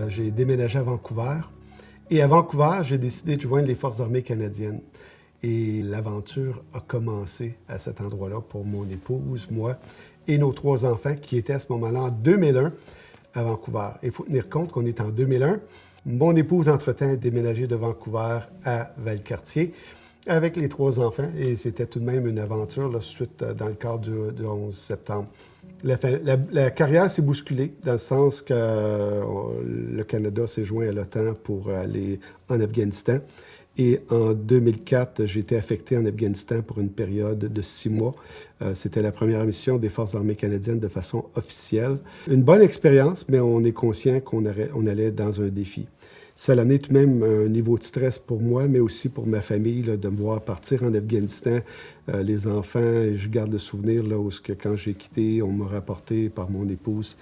J'ai déménagé à Vancouver. Et à Vancouver, j'ai décidé de joindre les Forces armées canadiennes. Et l'aventure a commencé à cet endroit-là pour mon épouse, moi et nos 3 enfants qui étaient à ce moment-là en 2001 à Vancouver. Il faut tenir compte qu'on est en 2001. Mon épouse, entre-temps, est déménagée de Vancouver à Valcartier avec les 3 enfants. Et c'était tout de même une aventure là, suite dans le cadre du 11 septembre. La carrière s'est bousculée dans le sens que le Canada s'est joint à l'OTAN pour aller en Afghanistan. Et en 2004, j'ai été affecté en Afghanistan pour une période de 6 mois. C'était la première mission des Forces armées canadiennes de façon officielle. Une bonne expérience, mais on est conscient qu'on allait dans un défi. Ça a amené tout de même un niveau de stress pour moi, mais aussi pour ma famille, là, de me voir partir en Afghanistan. Les enfants, je garde le souvenir là, où quand j'ai quitté, on m'a rapporté par mon épouse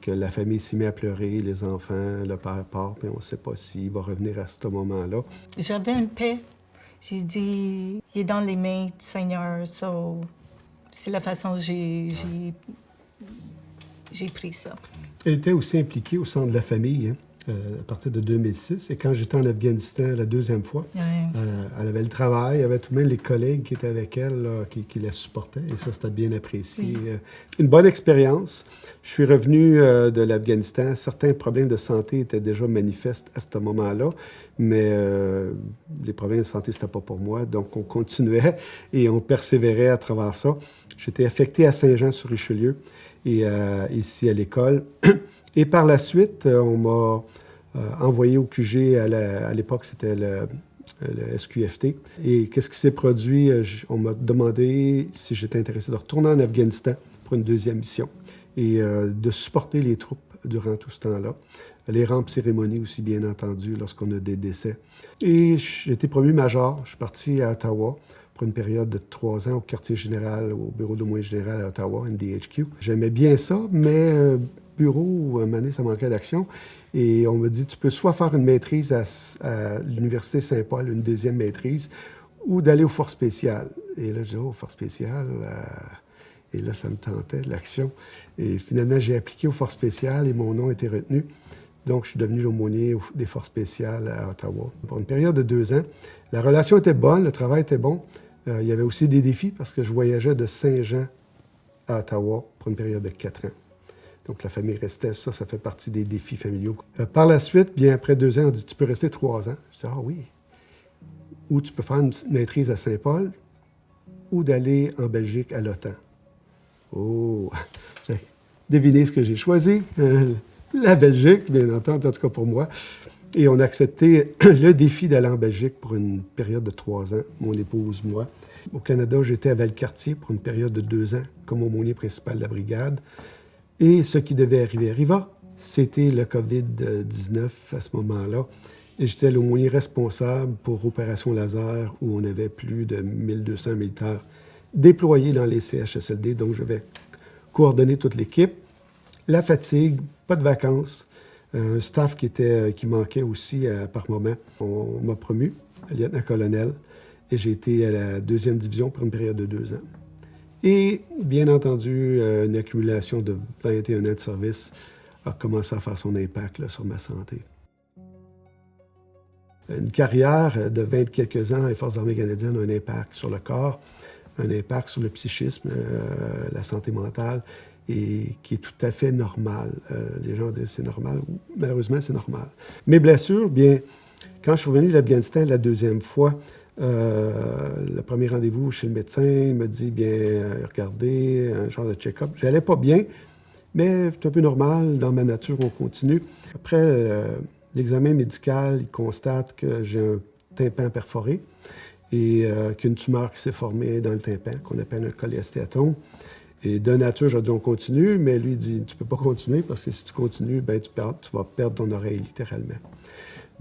que la famille s'y met à pleurer, les enfants, le père part, puis on ne sait pas s'il va revenir à ce moment-là. J'avais une paix. J'ai dit, il est dans les mains du Seigneur, so, c'est la façon que j'ai pris ça. Elle était aussi impliquée au centre de la famille, hein, à partir de 2006. Et quand j'étais en Afghanistan la 2e fois, elle avait le travail, il y avait tout de même les collègues qui étaient avec elle, là, qui la supportaient. Et ça, c'était bien apprécié. Oui. Une bonne expérience. Je suis revenu de l'Afghanistan. Certains problèmes de santé étaient déjà manifestes à ce moment-là, mais les problèmes de santé, c'était pas pour moi. Donc, on continuait et on persévérait à travers ça. J'étais affecté à Saint-Jean-sur-Richelieu et ici à l'école. Et par la suite, on m'a envoyé au QG, à l'époque, c'était le SQFT. Et qu'est-ce qui s'est produit? On m'a demandé si j'étais intéressé de retourner en Afghanistan pour une 2e mission et de supporter les troupes durant tout ce temps-là. Les rampes cérémonies aussi, bien entendu, lorsqu'on a des décès. Et j'ai été promu major. Je suis parti à Ottawa pour une période de 3 ans au quartier général, au bureau de moyen général à Ottawa, NDHQ. J'aimais bien ça, mais bureau, à un moment donné, ça manquait d'action. Et on me dit, tu peux soit faire une maîtrise à l'Université Saint-Paul, une 2e maîtrise, ou d'aller aux forces spéciales. Et là, je dis, oh, forces spéciales. Et là, ça me tentait, de l'action. Et finalement, j'ai appliqué aux forces spéciales et mon nom a été retenu. Donc, je suis devenu l'aumônier des forces spéciales à Ottawa. Pour une période de 2 ans, la relation était bonne, le travail était bon. Il y avait aussi des défis parce que je voyageais de Saint-Jean à Ottawa pour une période de 4 ans. Donc, la famille restait, ça fait partie des défis familiaux. Par la suite, bien après 2 ans, on dit, tu peux rester 3 ans. Je dis, ah oui. Ou tu peux faire une maîtrise à Saint-Paul ou d'aller en Belgique à l'OTAN. Oh! Devinez ce que j'ai choisi. La Belgique, bien entendu, en tout cas pour moi. Et on a accepté le défi d'aller en Belgique pour une période de 3 ans, mon épouse, moi. Au Canada, j'étais à Valcartier pour une période de 2 ans comme aumônier principal de la brigade. Et ce qui devait arriver arriva. C'était le COVID-19 à ce moment-là. Et j'étais l'aumônier responsable pour Opération Laser, où on avait plus de 1200 militaires déployés dans les CHSLD. Donc, je vais coordonner toute l'équipe. La fatigue, pas de vacances. Un staff qui manquait aussi par moment. On m'a promu, lieutenant-colonel, et j'ai été à la 2e division pour une période de 2 ans. Et, bien entendu, une accumulation de 21 ans de service a commencé à faire son impact là, sur ma santé. Une carrière de 20 quelques ans, les Forces armées canadiennes ont un impact sur le corps, un impact sur le psychisme, la santé mentale, et qui est tout à fait normal. Les gens disent c'est normal. Malheureusement, c'est normal. Mes blessures, bien, quand je suis revenu de l'Afghanistan la 2e fois, le premier rendez-vous chez le médecin, il me dit, bien, regardez, un genre de check-up. J'allais pas bien, mais c'est un peu normal. Dans ma nature, on continue. Après l'examen médical, il constate que j'ai un tympan perforé et qu'une tumeur qui s'est formée dans le tympan, qu'on appelle un cholestéatome. Et de nature, j'ai dit, on continue, mais lui, il dit, tu peux pas continuer parce que si tu continues, ben, tu vas perdre ton oreille, littéralement.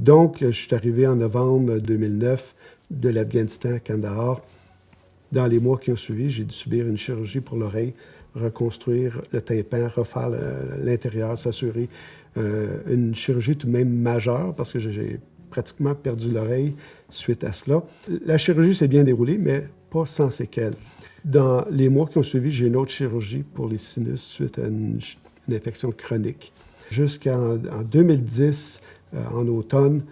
Donc, je suis arrivé en novembre 2009 de l'Afghanistan à Kandahar. Dans les mois qui ont suivi, j'ai dû subir une chirurgie pour l'oreille, reconstruire le tympan, refaire l'intérieur, s'assurer. Une chirurgie tout de même majeure parce que j'ai pratiquement perdu l'oreille suite à cela. La chirurgie s'est bien déroulée, mais pas sans séquelles. Dans les mois qui ont suivi, j'ai une autre chirurgie pour les sinus suite à une infection chronique. Jusqu'en 2010, en automne,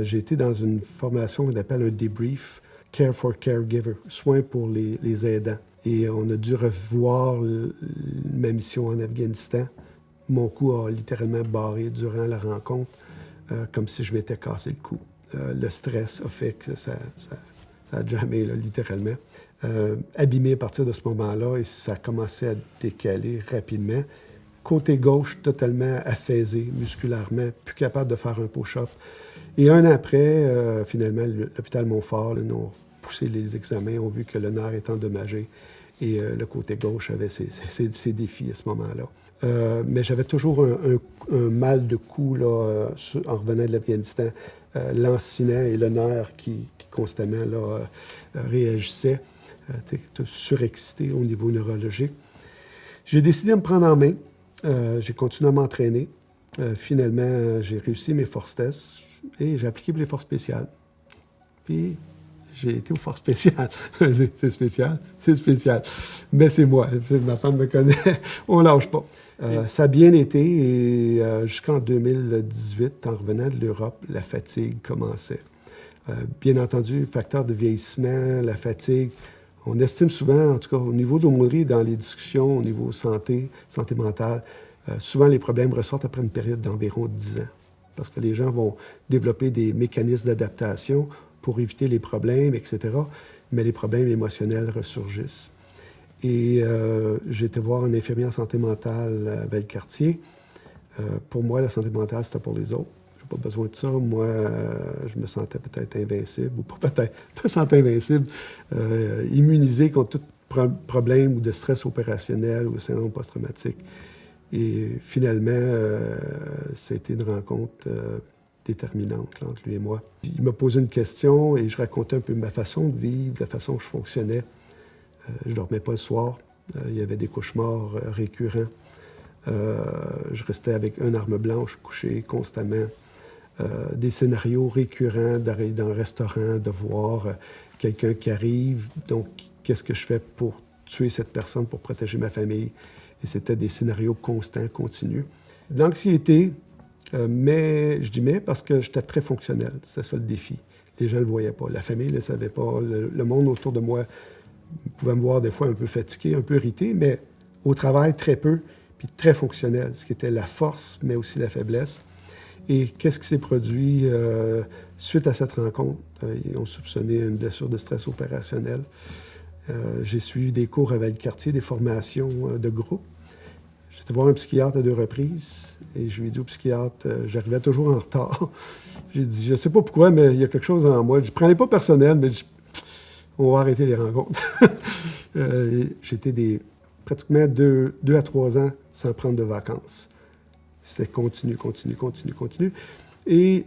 j'ai été dans une formation qu'on appelle un débrief, Care for Caregiver, soins pour les aidants. Et on a dû revoir ma mission en Afghanistan. Mon cou a littéralement barré durant la rencontre, comme si je m'étais cassé le cou. Le stress a fait que ça a jammé, là, littéralement. Abîmé à partir de ce moment-là, et ça a commencé à décaler rapidement. Côté gauche, totalement affaisé musculairement, plus capable de faire un push-up. Et un an après, finalement, l'hôpital Montfort nous ont poussé les examens, ont vu que le nerf était endommagé et le côté gauche avait ses défis à ce moment-là. Mais j'avais toujours un mal de cou là, en revenant de l'Afghanistan, lancinant et le nerf qui constamment là, réagissait, surexcité au niveau neurologique. J'ai décidé de me prendre en main. J'ai continué à m'entraîner. Finalement, j'ai réussi mes forces tests et j'ai appliqué pour les forces spéciales. Puis, j'ai été aux forces spéciales. C'est spécial, c'est spécial. Mais c'est moi. Ma femme me connaît. On ne lâche pas. Ça a bien été et jusqu'en 2018, en revenant de l'Europe, la fatigue commençait. Bien entendu, facteur de vieillissement, la fatigue. On estime souvent, en tout cas au niveau de l'aumônerie, dans les discussions au niveau santé mentale, souvent les problèmes ressortent après une période d'environ 10 ans. Parce que les gens vont développer des mécanismes d'adaptation pour éviter les problèmes, etc. Mais les problèmes émotionnels ressurgissent. Et j'ai été voir une infirmière en santé mentale à Valcartier. Pour moi, la santé mentale, c'était pour les autres. Je n'ai pas besoin de ça. Moi, je me sentais peut-être invincible, ou pas peut-être, pas sentais invincible, immunisé contre tout problème ou de stress opérationnel ou syndrome post-traumatique. Et finalement, c'était une rencontre déterminante là, entre lui et moi. Il m'a posé une question et je racontais un peu ma façon de vivre, la façon que je fonctionnais. Je ne dormais pas le soir. Il y avait des cauchemars récurrents. Je restais avec une arme blanche couché constamment. Des scénarios récurrents d'arriver dans un restaurant, de voir quelqu'un qui arrive. Donc, qu'est-ce que je fais pour tuer cette personne, pour protéger ma famille? Et c'était des scénarios constants, continus. L'anxiété, mais je dis mais parce que j'étais très fonctionnel. C'était ça le défi. Les gens ne le voyaient pas. La famille ne le savait pas. Le monde autour de moi pouvait me voir des fois un peu fatigué, un peu irrité, mais au travail, très peu, puis très fonctionnel, ce qui était la force, mais aussi la faiblesse. Et qu'est-ce qui s'est produit suite à cette rencontre? Ils ont soupçonné une blessure de stress opérationnel. J'ai suivi des cours à Valcartier, des formations de groupe. J'étais voir un psychiatre à 2 reprises et je lui ai dit au psychiatre, j'arrivais toujours en retard. J'ai dit, je ne sais pas pourquoi, mais il y a quelque chose en moi. Je ne prenais pas personnel, mais on va arrêter les rencontres. J'étais pratiquement 2 à 3 ans sans prendre de vacances. C'était continu. Et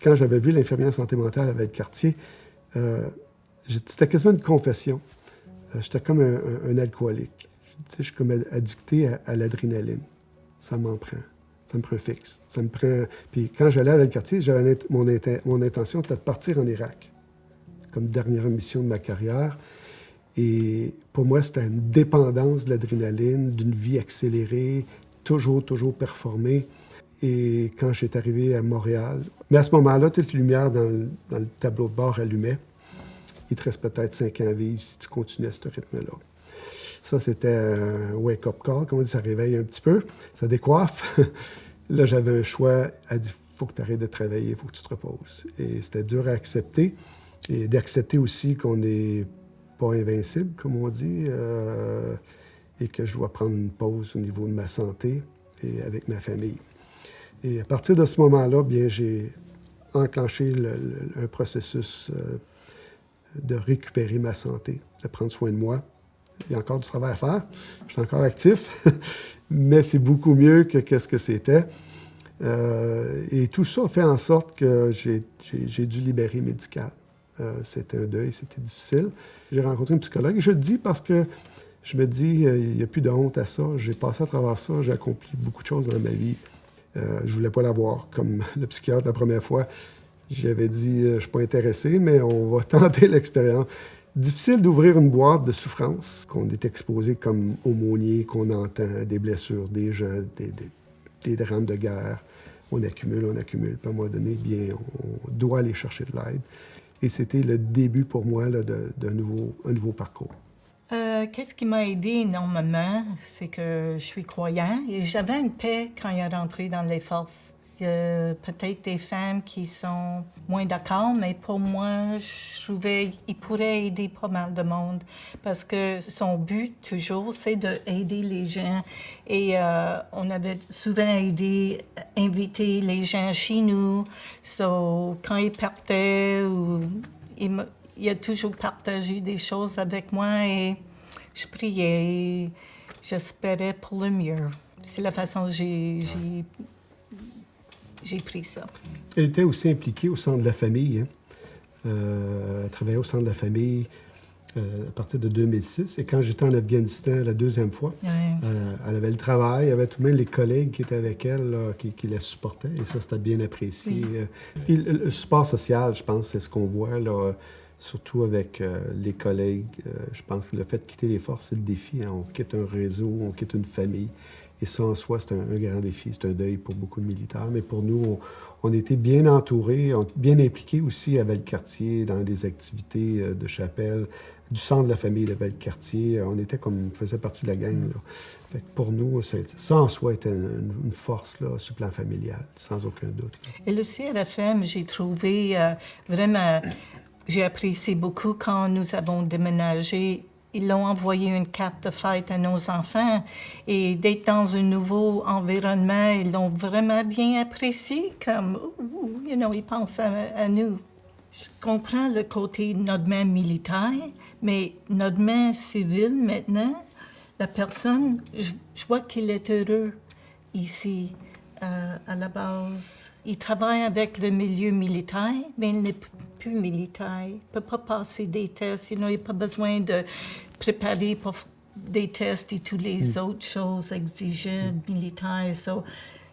quand j'avais vu l'infirmière en santé mentale à Valcartier, c'était quasiment une confession. J'étais comme un alcoolique. Je suis comme addicté à l'adrénaline. Ça m'en prend. Ça me prend fixe. Ça me prend... Puis quand j'allais à Valcartier, mon intention était de partir en Irak, comme dernière mission de ma carrière. Et pour moi, c'était une dépendance de l'adrénaline, d'une vie accélérée, toujours performer. Et quand je suis arrivé à Montréal, mais à ce moment-là, toute lumière dans le tableau de bord allumait. Il te reste peut-être 5 ans à vivre si tu continues à ce rythme-là. Ça, c'était un wake-up call, comme on dit, ça réveille un petit peu, ça décoiffe. Là, j'avais un choix, elle dit, il faut que tu arrêtes de travailler, il faut que tu te reposes. Et c'était dur à accepter, et d'accepter aussi qu'on n'est pas invincible, comme on dit, et que je dois prendre une pause au niveau de ma santé et avec ma famille. Et à partir de ce moment-là, bien, j'ai enclenché un processus de récupérer ma santé, de prendre soin de moi. Il y a encore du travail à faire. Je suis encore actif, mais c'est beaucoup mieux que qu'est-ce que c'était. Et tout ça fait en sorte que j'ai dû libérer médical. C'était un deuil, c'était difficile. J'ai rencontré un psychologue et je le dis parce que je me dis, il n'y a plus de honte à ça. J'ai passé à travers ça, j'ai accompli beaucoup de choses dans ma vie. Je ne voulais pas l'avoir, comme le psychiatre la première fois. J'avais dit, je ne suis pas intéressé, mais on va tenter l'expérience. Difficile d'ouvrir une boîte de souffrance, qu'on est exposé comme aumônier, qu'on entend des blessures des gens, des drames de guerre. On accumule, puis à un moment donné, bien, on doit aller chercher de l'aide. Et c'était le début pour moi là, d'un nouveau parcours. Qu'est-ce qui m'a aidé énormément, c'est que je suis croyant et j'avais une paix quand il est rentré dans les forces. Il y a peut-être des femmes qui sont moins d'accord, mais pour moi, je trouvais qu'il pourrait aider pas mal de monde parce que son but, toujours, c'est d'aider les gens. Et on avait souvent invité les gens chez nous. Quand ils partaient, il a toujours partagé des choses avec moi et je priais et j'espérais pour le mieux. C'est la façon que j'ai pris ça. Elle était aussi impliquée au centre de la famille. Elle travaillait au centre de la famille à partir de 2006. Et quand j'étais en Afghanistan la deuxième fois, elle avait le travail, il y avait tout de même les collègues qui étaient avec elle, là, qui la supportaient. Et ça, c'était bien apprécié. Oui. Puis le support social, je pense, c'est ce qu'on voit, là, surtout avec les collègues. Je pense que le fait de quitter les forces, c'est le défi. Hein. On quitte un réseau, on quitte une famille. Et ça, en soi, c'est un grand défi. C'est un deuil pour beaucoup de militaires. Mais pour nous, on était bien entourés, bien impliqués aussi à Valcartier dans des activités de chapelle, du centre de la famille de Valcartier. On était comme, on faisait partie de la gang. Là. Fait que pour nous, ça en soi était une force là, sur le plan familial, sans aucun doute. Là. Et le CRFM, j'ai trouvé vraiment... J'ai apprécié beaucoup quand nous avons déménagé. Ils l'ont envoyé une carte de fête à nos enfants et d'être dans un nouveau environnement, ils l'ont vraiment bien apprécié, comme, ils pensent à nous. Je comprends le côté notre main militaire, mais notre main civile maintenant, la personne, je vois qu'il est heureux ici, à la base. Il travaille avec le milieu militaire, mais il n'est plus militaire. Il ne peut pas passer des tests. Il n'a pas besoin de préparer pour des tests et toutes les autres choses exigées militaires.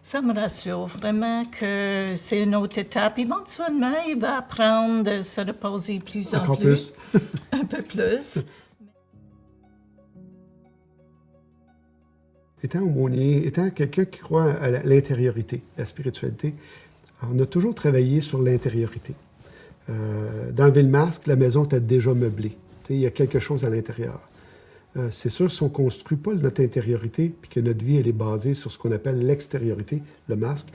Ça me rassure vraiment que c'est une autre étape. Éventuellement, il va apprendre de se reposer plus en plus. Un peu plus. Étant aumônier, étant quelqu'un qui croit à l'intériorité, la spiritualité, on a toujours travaillé sur l'intériorité. D'enlever le masque, la maison était déjà meublée. Il y a quelque chose à l'intérieur. C'est sûr, si on ne construit pas notre intériorité, puis que notre vie elle est basée sur ce qu'on appelle l'extériorité, le masque,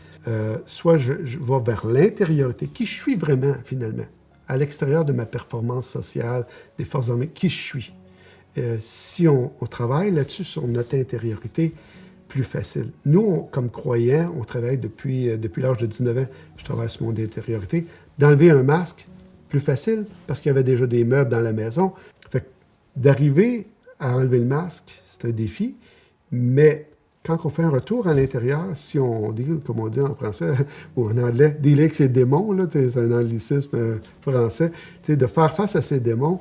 soit je vais vers l'intériorité, qui je suis vraiment, finalement, à l'extérieur de ma performance sociale, des forces armées, qui je suis. Si on travaille là-dessus, sur notre intériorité, plus facile. Nous, comme croyants, on travaille depuis l'âge de 19 ans, je travaille sur mon intériorité. D'enlever un masque, plus facile, parce qu'il y avait déjà des meubles dans la maison. Fait que d'arriver à enlever le masque, c'est un défi, mais quand on fait un retour à l'intérieur, si on deal, comme on dit en français ou en anglais, dealer avec ses démons, là, c'est un anglicisme français, de faire face à ces démons,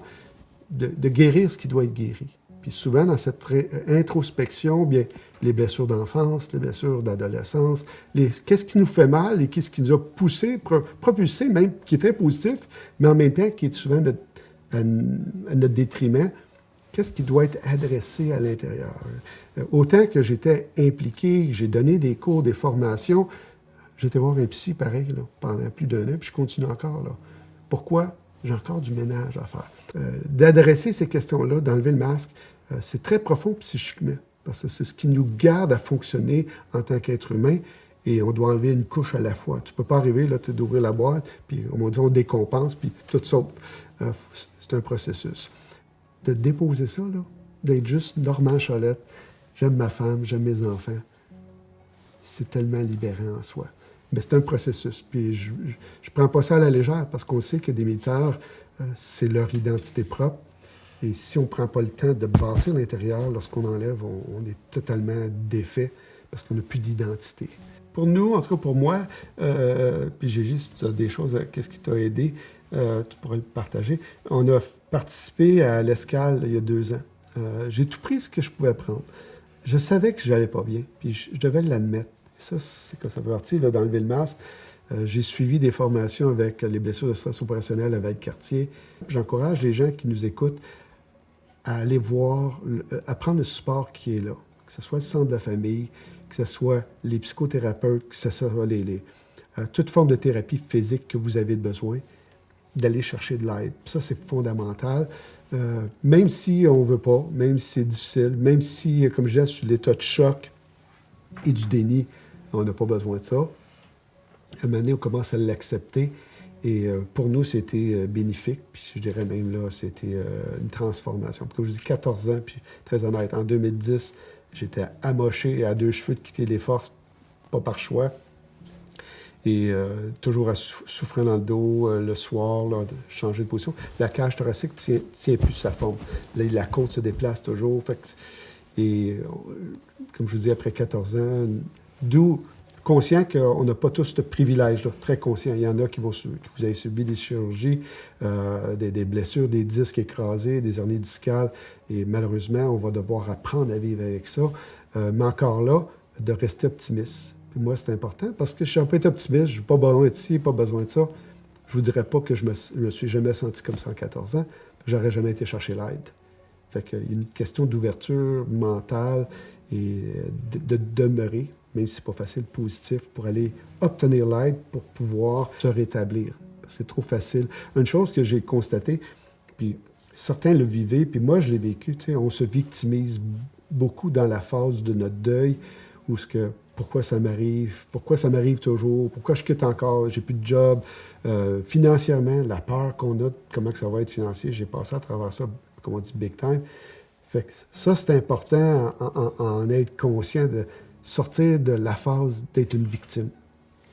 de guérir ce qui doit être guéri. Puis souvent, dans cette introspection, bien, les blessures d'enfance, les blessures d'adolescence, qu'est-ce qui nous fait mal et qu'est-ce qui nous a poussé, propulsé, même, qui est très positif, mais en même temps qui est souvent à notre détriment, qu'est-ce qui doit être adressé à l'intérieur? Autant que j'étais impliqué, que j'ai donné des cours, des formations, j'étais voir un psy pareil là, pendant plus d'un an, puis je continue encore. Là. Pourquoi? J'ai encore du ménage à faire. D'adresser ces questions-là, d'enlever le masque, c'est très profond psychiquement, parce que c'est ce qui nous garde à fonctionner en tant qu'être humain, et on doit enlever une couche à la fois. Tu ne peux pas arriver là, d'ouvrir la boîte, puis on décompense, puis tout saute. C'est un processus. De déposer ça, là, d'être juste Normand Cholette, j'aime ma femme, j'aime mes enfants, c'est tellement libérant en soi. Mais c'est un processus. Puis je ne prends pas ça à la légère parce qu'on sait que des militaires, c'est leur identité propre. Et si on ne prend pas le temps de bâtir l'intérieur, lorsqu'on enlève, on est totalement défait parce qu'on n'a plus d'identité. Pour nous, en tout cas pour moi, puis Gégé, si tu as des choses, qu'est-ce qui t'a aidé, tu pourrais le partager. On a participé à l'escale il y a 2 ans. J'ai tout pris ce que je pouvais prendre. Je savais que je n'allais pas bien, puis je devais l'admettre. Ça, c'est que ça fait partie d'enlever le masque. J'ai suivi des formations avec les blessures de stress opérationnel à Valcartier. J'encourage les gens qui nous écoutent à aller voir, à prendre le support qui est là, que ce soit le centre de la famille, que ce soit les psychothérapeutes, que ce soit toute forme de thérapie physique que vous avez besoin, d'aller chercher de l'aide. Ça, c'est fondamental. Même si on ne veut pas, même si c'est difficile, même si, comme je disais, sur l'état de choc et du déni, on n'a pas besoin de ça. À un moment donné, on commence à l'accepter. Et pour nous, c'était bénéfique. Puis je dirais même là, c'était une transformation. Comme je dis, 14 ans, puis très honnête, en 2010, j'étais amoché à 2 cheveux de quitter les forces, pas par choix. Et toujours à souffrir dans le dos le soir, là, de changer de position. La cage thoracique ne tient plus sa forme. Là, la côte se déplace toujours. Comme je vous dis, après 14 ans, d'où conscient qu'on n'a pas tous ce privilège, là, très conscient. Il y en a qui vous avez subi des chirurgies, des blessures, des disques écrasés, des hernies discales. Et malheureusement, on va devoir apprendre à vivre avec ça. Mais encore là, de rester optimiste. Puis moi, c'est important parce que je suis un peu optimiste. Je n'ai pas besoin de ci, pas besoin de ça. Je ne vous dirais pas que je me suis jamais senti comme ça en 14 ans. J'aurais jamais été chercher l'aide. Fait qu'il y a une question d'ouverture mentale et de demeurer, même si ce n'est pas facile, positif, pour aller obtenir l'aide pour pouvoir se rétablir. Parce que c'est trop facile. Une chose que j'ai constatée, puis certains le vivaient, puis moi, je l'ai vécu, on se victimise beaucoup dans la phase de notre deuil, où pourquoi ça m'arrive toujours, pourquoi je quitte encore, j'ai plus de job. Financièrement, la peur qu'on a de comment que ça va être financier, j'ai passé à travers ça, comme on dit, big time. Fait que ça, c'est important en être conscient de sortir de la phase d'être une victime.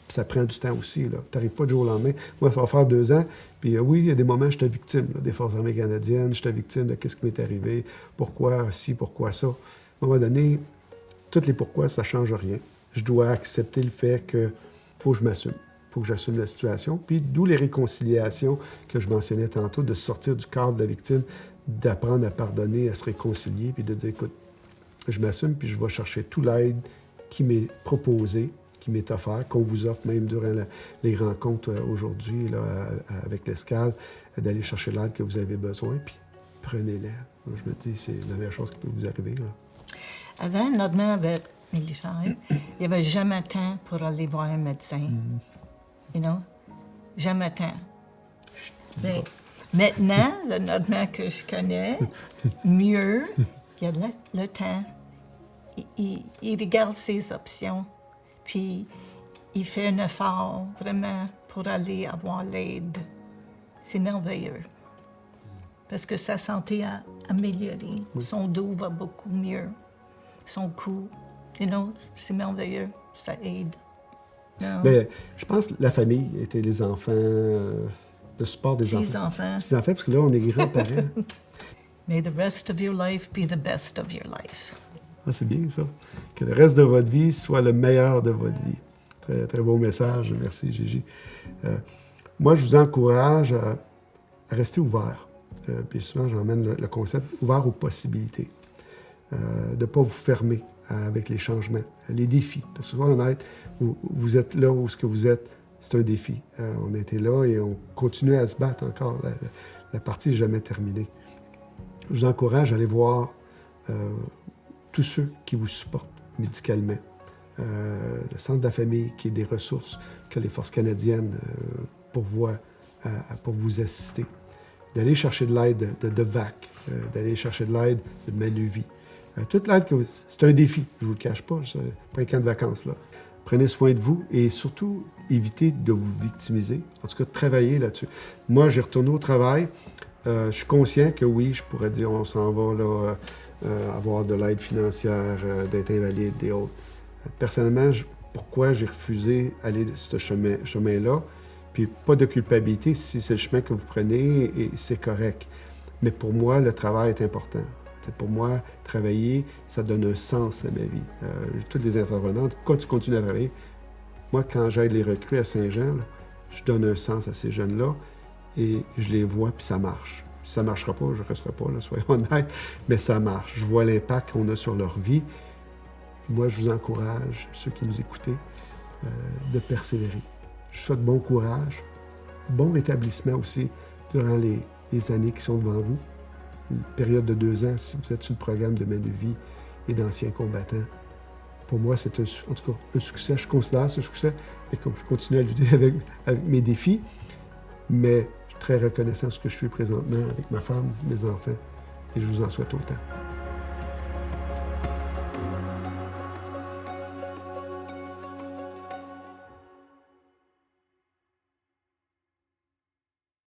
Puis ça prend du temps aussi. Tu n'arrives pas du jour au lendemain. Moi, ça va faire 2 ans. Puis oui, il y a des moments où j'étais victime des Forces armées canadiennes. J'étais victime de qu'est-ce qui m'est arrivé, pourquoi ci, pourquoi ça. À un moment donné, toutes les pourquoi, ça ne change rien. Je dois accepter le fait qu'il faut que je m'assume. Il faut que j'assume la situation. Puis d'où les réconciliations que je mentionnais tantôt, de sortir du cadre de la victime, d'apprendre à pardonner, à se réconcilier, puis de dire, écoute, je m'assume, puis je vais chercher toute l'aide qui m'est proposée, qui m'est offerte, qu'on vous offre même durant les rencontres aujourd'hui là, avec l'Escale, d'aller chercher l'aide que vous avez besoin, puis prenez-la. Je me dis, c'est la meilleure chose qui peut vous arriver. Là. Avant, notre mère avait militaire, il n'y avait jamais de temps pour aller voir un médecin. You know? Jamais de temps. Mais maintenant, le notre mère que je connais, mieux, il y a le temps. Il regarde ses options, puis il fait un effort vraiment pour aller avoir l'aide. C'est merveilleux. Parce que sa santé a amélioré. Son dos va beaucoup mieux. Son cou, c'est merveilleux. Ça aide. Bien, je pense que la famille était les enfants, le support des enfants. Petits enfants, parce que là, on est grands-parents. May the rest of your life be the best of your life. Ah, c'est bien, ça. Que le reste de votre vie soit le meilleur de votre vie. Très, très beau message. Merci, Gigi. Moi, je vous encourage à rester ouvert. Puis souvent, j'emmène le concept ouvert aux possibilités. De ne pas vous fermer avec les changements, les défis. Parce que souvent, honnête, vous êtes là où ce que vous êtes, c'est un défi. On a été là et on continue à se battre encore. La partie n'est jamais terminée. Je vous encourage à aller voir tous ceux qui vous supportent médicalement. Le Centre de la famille, qui est des ressources que les Forces canadiennes pourvoient pour vous assister. D'aller chercher de l'aide de VAC, d'aller chercher de l'aide de Manuvie. Toute l'aide c'est un défi, je ne vous le cache pas, c'est pas un camp de vacances, là. Prenez soin de vous et surtout, évitez de vous victimiser. En tout cas, travaillez là-dessus. Moi, j'ai retourné au travail. Je suis conscient que oui, je pourrais dire on s'en va là, avoir de l'aide financière, d'être invalide et autres. Personnellement, pourquoi j'ai refusé d'aller de ce chemin-là? Puis pas de culpabilité si c'est le chemin que vous prenez et c'est correct. Mais pour moi, le travail est important. Pour moi, travailler, ça donne un sens à ma vie. Toutes les intervenantes, pourquoi tu continues à travailler? Moi, quand j'aide les recrues à Saint-Jean, là, je donne un sens à ces jeunes-là et je les vois, puis ça marche. Si ça ne marchera pas, je ne resterai pas, là, soyons honnêtes, mais ça marche. Je vois l'impact qu'on a sur leur vie. Moi, je vous encourage, ceux qui nous écoutez, de persévérer Je vous souhaite bon courage, bon rétablissement aussi durant les années qui sont devant vous. Une période de 2 ans, si vous êtes sur le programme de Main de vie et d'anciens combattants. Pour moi, c'est en tout cas un succès. Je considère ce succès, et comme je continue à lutter avec mes défis, mais je suis très reconnaissant de ce que je fais présentement avec ma femme, mes enfants, et je vous en souhaite autant.